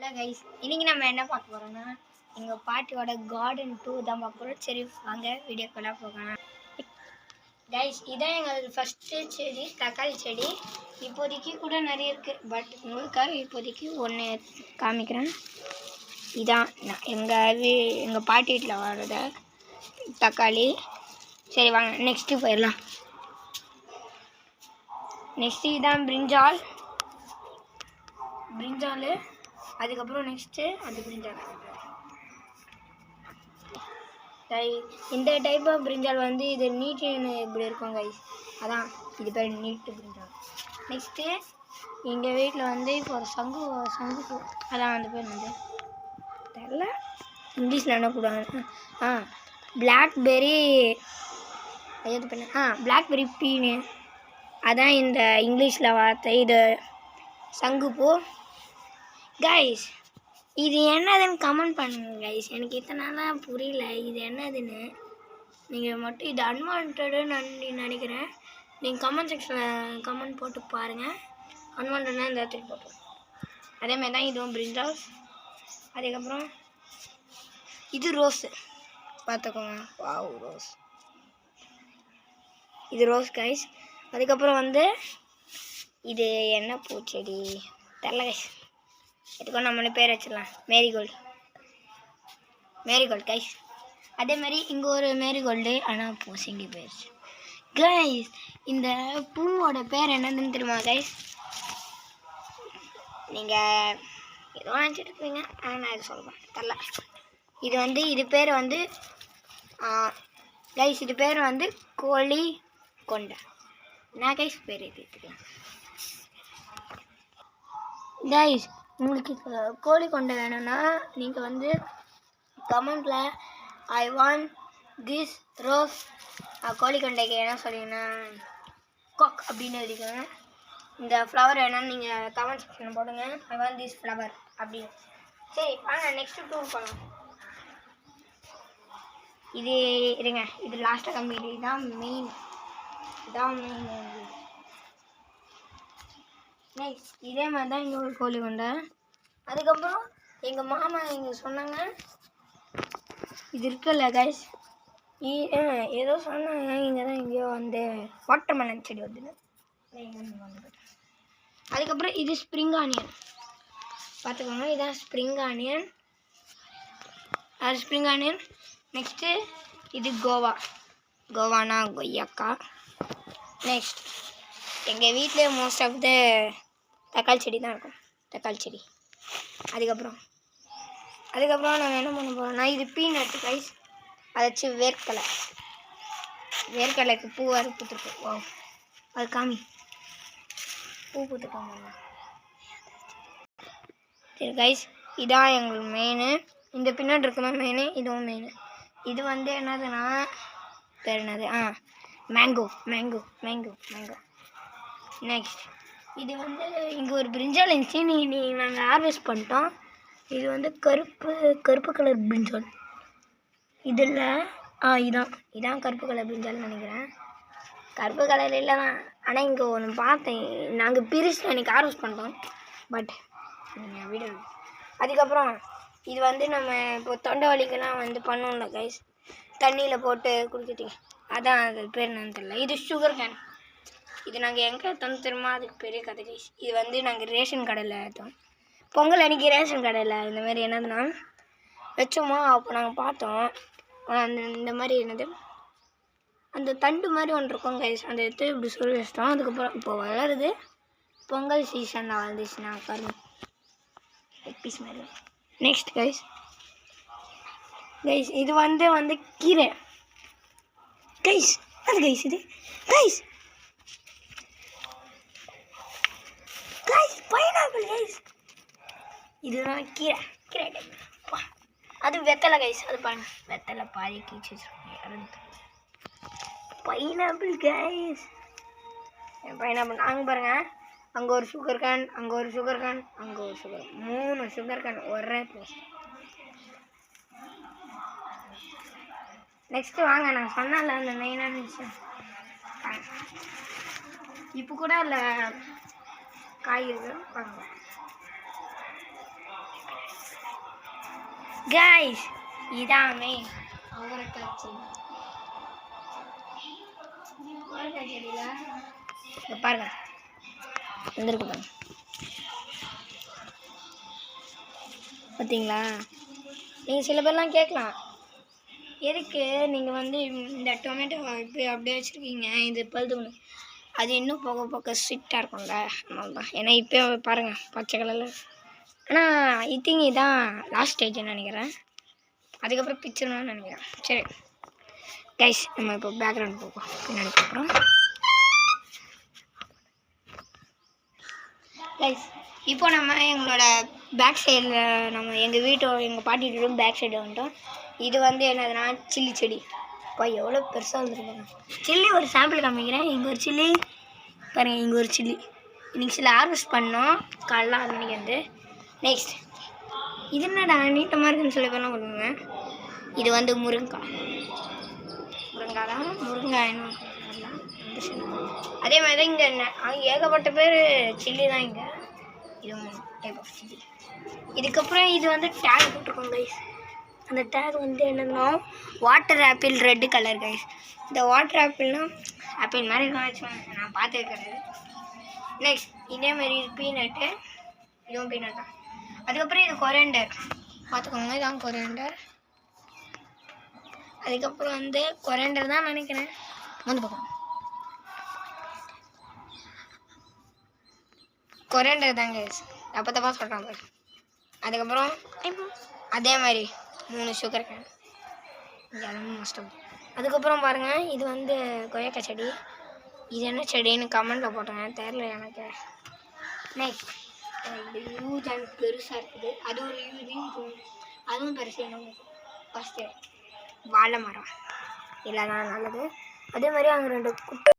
Hello guys, இன்னைக்கு நம்ம என்ன பார்க்க போகிறோம்னா எங்கள் பாட்டியோட கார்டன் 2 தான் பார்க்க போகிறோம். சரி வாங்க வீடியோக்குள்ளே போகலாம். கைஸ், இதான் எங்கள் ஃபஸ்ட்டு செடி, தக்காளி செடி. இப்போதைக்கு கூட நிறைய இருக்குது, பட் உங்களுக்காக இப்போதைக்கு ஒன்று காமிக்கிறேன். இதான் எங்கள் பாட்டி வீட்டில் வர்றத தக்காளி. சரி வாங்க நெக்ஸ்ட்டு போயிடலாம். நெக்ஸ்ட்டு இதான் பிரிஞ்சால். அதுக்கப்புறம் நெக்ஸ்ட்டு அது பிரிஞ்சால். இந்த டைப் ஆஃப் பிரிஞ்சால் வந்து இது நீட்டுன்னு இப்படி இருக்கும் கைஸ், அதான் இது பேர் நீட்டு பிரிஞ்சால். நெக்ஸ்ட்டு எங்கள் வீட்டில் வந்து இப்போ ஒரு சங்கு அதான் அந்த பேர் வந்து தெரில, இங்கிலீஷில் என்ன கூடாது, பிளாக்பெர்ரி பிளாக்பெர்ரி பீனு, அதான் இந்த இங்கிலீஷில் வார்த்தை. இது சங்குப்பூ. கைஸ், இது என்னதுன்னு கமெண்ட் பண்ணுங்க கைஸ், எனக்கு இத்தனை நாளாக புரியல இது என்னதுன்னு. நீங்கள் மட்டும் இது அன்வான்ட்டுன்னு நினைக்கிறேன். நீங்கள் கமெண்ட் செக்ஷனில் கமெண்ட் போட்டு பாருங்கள். அன்வான்ட்னா இந்த இடத்துக்கு போட்டோம். அதேமாதிரி தான் இதுவும் பிரிஞ்சால். அதுக்கப்புறம் இது ரோஸு, பார்த்துக்கோங்க. Wow, rose. இது ரோஸ் கைஸ். அதுக்கப்புறம் வந்து இது என்ன பூச்செடி தெரில கைஸ், இதுக்கும் நம்மளே பேர் வச்சிடலாம், மேரிகோல்டு கைஸ். அதேமாதிரி இங்கே ஒரு மேரிகோல்டு, ஆனால் பூசங்கி போயிடுச்சு கைஸ். இந்த பூவோட பேர் என்னதுன்னு தெரியுமா கைஸ்? நீங்கள் ஏதோ நினச்சிட்டு இருப்பீங்க, ஆனால் நான் இது சொல்கிறேன் தெரில. இது வந்து இது பேர் வந்து கைஸ், இது பேர் வந்து கோழி கொண்டை. நான் கைஸ் பேர் எழுதிட்டுருக்கேன் கைஸ். உங்களுக்கு கோழி கொண்டை வேணும்னா நீங்கள் வந்து கமெண்டில் ஐ வாண்ட் திஸ் ரோஸ் கோழி கொண்டைக்கு என்ன சொன்னீங்கன்னா கொக் அப்படின்னு எழுதிக்கோங்க. இந்த ஃப்ளவர் வேணும்னு நீங்கள் கமெண்ட் செக்ஷனில் போடுங்க, ஐ வாண்ட் திஸ் ஃப்ளவர் அப்படின்னு. சரி வாங்க நெக்ஸ்ட்டு டூர் போகலாம். இது இருங்க, இது லாஸ்ட்டாக கம்மிட்டு இதான் மெயின். நெக்ஸ்ட் இதே மாதிரி தான் இங்கே ஒரு கோழி கொண்டை. அதுக்கப்புறம் எங்கள் மாமா இங்கே சொன்னாங்க, இது இருக்குல்ல கைஸ், ஏதோ சொன்னாங்க இங்கே தான் எங்கேயோ வந்து வாட்டர் மெலன் செடி வந்துன்னு. அதுக்கப்புறம் இது ஸ்ப்ரிங் ஆனியன், பார்த்துக்கோங்க. இதான் ஸ்ப்ரிங் ஆனியன். நெக்ஸ்ட்டு இது கோவானா கொய்யாக்கா. நெக்ஸ்ட் எங்கள் வீட்டிலே மோஸ்ட் ஆஃப் த தக்காளி செடி தான் இருக்கும், தக்காளி செடி. அதுக்கப்புறம் நம்ம என்ன பண்ண போகிறோம்னா இது பீனட்டு கைஸ், அதை வச்சு வேர்க்கடலைக்கு பூ வேறு பூத்துருக்கு. ஓ, அது காமி பூ பூத்துருக்காங்க. சரி கைஸ், இதான் எங்களுக்கு மெயினு. இந்த பின்னாடி இருக்குமா மெயினு, இதுவும் மெயினு. இது வந்து என்னதுன்னா பேர் என்னது, மேங்கோ. நெக்ஸ்ட் இது வந்து இங்கே ஒரு பிரிஞ்சால் இருந்துச்சு, நாங்கள் ஹார்வெஸ்ட் பண்ணிட்டோம். இது வந்து கருப்பு கலர் பிரிஞ்சால். இதில் இதான் கருப்பு கலர் பிரிஞ்சால்னு நினைக்கிறேன். கருப்பு கலர் இல்லை தான், ஆனால் இங்கே ஒன்று பார்த்தேன், நாங்கள் பிரிச்சு அன்றைக்கி ஹார்வெஸ்ட் பண்ணிட்டோம், பட் நீங்கள் வீடு. அதுக்கப்புறம் இது வந்து நம்ம இப்போ தொண்டை வலிக்கெல்லாம் வந்து பண்ணோம்ல கைஸ், தண்ணியில் போட்டு குடிக்கிறதுக்கு, அதான் அது பேர் என்னன்னு தெரியல. இது சுகர் கேன். இது நாங்கள் எங்கே தந்து தெரியுமா, அதுக்கு பெரிய கதை கைஸ். இது வந்து நாங்கள் ரேஷன் கடையில் எடுத்தோம், பொங்கல் அன்றைக்கி ரேஷன் கடையில் இந்தமாதிரி என்னதுன்னா வச்சோமா. அப்போ நாங்கள் பார்த்தோம் இந்த மாதிரி என்னது அந்த தண்டு மாதிரி ஒன்று இருக்கும் கைஸ், அந்த எடுத்து இப்படி சொல்லி வச்சிட்டோம். அதுக்கப்புறம் இப்போ வளருது, பொங்கல் சீசனில் வளர்ந்துச்சுன்னா பாருங்க பீஸ் மாதிரி. நெக்ஸ்ட் கைஸ் இது வந்து கீரை கைஸ். அது கைஸ் இது கைஸ் பைனாப்பிள் கைஸ். இதுதான் கீரை டைப். அது வெத்தலை கைஸ், அது பாருங்க வெத்தலை பாதி கீச்சு வச்சுருக்கோம். Pineapple guys, pineapple. நாங்கள் பாருங்க, அங்கே ஒரு சுகர் கேன், அங்கே ஒரு சுகர் கேன், அங்கே ஒரு சுகர், 3 சுகர் கேன் ஒரே ப்ளேஸ். நெக்ஸ்ட்டு வாங்க, நான் சொன்னால அந்த மெயினான விஷயம். இப்போ கூட அதில் காய் இருக்கு பாருங்க. கைஸ் இதாமே அவரைக்காய் செடி. அவரைக்காய் செடியில் இங்கே பாருங்க வந்துருக்கு பாருங்க பார்த்தீங்களா. நீங்கள் சில பேர்லாம் கேட்கலாம், எதுக்கு நீங்கள் வந்து இந்த டொமேட்டோ இப்போ அப்படியே வச்சுருக்கீங்க, இது பழுது அது இன்னும் போக போக ஸ்வீட்டாக இருக்கும்ல, அதனால தான். ஏன்னா இப்போ பாருங்கள் பச்சை கலரில். ஆனால் ஐ திங்க் இதுதான் லாஸ்ட் ஸ்டேஜ்னு நினைக்கிறேன். அதுக்கப்புறம் பிச்சிடணும்னு நினைக்கிறேன். சரி கைஸ், நம்ம இப்போ பேக்ரவுண்ட் போவோம், பின்னாடி பார்க்குறோம். கைஸ் இப்போ நம்ம எங்களோட பேக் சைடில் நம்ம எங்கள் எங்கள் பாட்டி வீட்டோட பேக் சைடு வந்துட்டோம். இது வந்து என்னதுன்னா சில்லி செடி. இப்போ எவ்வளோ பெருசாக வந்துருக்காங்க. சில்லி ஒரு சாம்பிள் காமிக்கிறேன். இங்கே ஒரு சில்லி பாருங்கள், இங்கே ஒரு சில்லி இன்றைக்கி சில ஹார்வெஸ்ட் பண்ணோம் காலைல 6 மணிக்கு வந்து. நெக்ஸ்ட் இது என்னடா நீட்டமாக இருக்குன்னு சொல்லி பேர்லாம் கொடுங்க. இது வந்து முருங்காய் தான். முருங்காய் என்ன அதே மாதிரி தான் இங்கே அங்கே ஏகப்பட்ட பேர் சில்லி தான். இங்கே இது டைப் ஆஃப் சில்லி. இதுக்கப்புறம் இது வந்து டேக் போட்டிருக்கோம் கைஸ். அந்த டேக் வந்து என்னன்னா water apple red colour guys. இந்த வாட்டர் ஆப்பிள்னால் ஆப்பிள் மாதிரி இருக்கான்னு வச்சுக்கோங்க, நான் பார்த்துருக்கிறது. நெக்ஸ்ட் இதேமாரி இது பீனட்டு, இதுவும் பீனட் தான். அதுக்கப்புறம் இது கொரியண்டர் பார்த்துக்கோங்க, இதான் கொரியண்டர். அதுக்கப்புறம் வந்து கொரியண்டர் தான் நினைக்கிறேன். வந்து பார்க்கணும், கொரியண்டர் தாங்க தப்பா தப்பா சொல்கிறாங்க. அதுக்கப்புறம் அதே மாதிரி 3 சுகர் கேன் எல்லாமே மஸ்டம். அதுக்கப்புறம் பாருங்கள், இது வந்து கொய்யாக்காய் செடி. இது என்ன செடின்னு கமெண்ட்டில் போட்டேங்க, தெரில எனக்கு. நெக்ஸ்ட் இது யூஸ் அண்ட் பெருசாக இருக்குது. அது ஒரு யூஸிங், அதுவும் பெருசு. இன்னும் ஃபஸ்ட்டு வாழை மரம் இல்லை தான் நல்லது. அதே மாதிரி அங்கே 2 குட்டி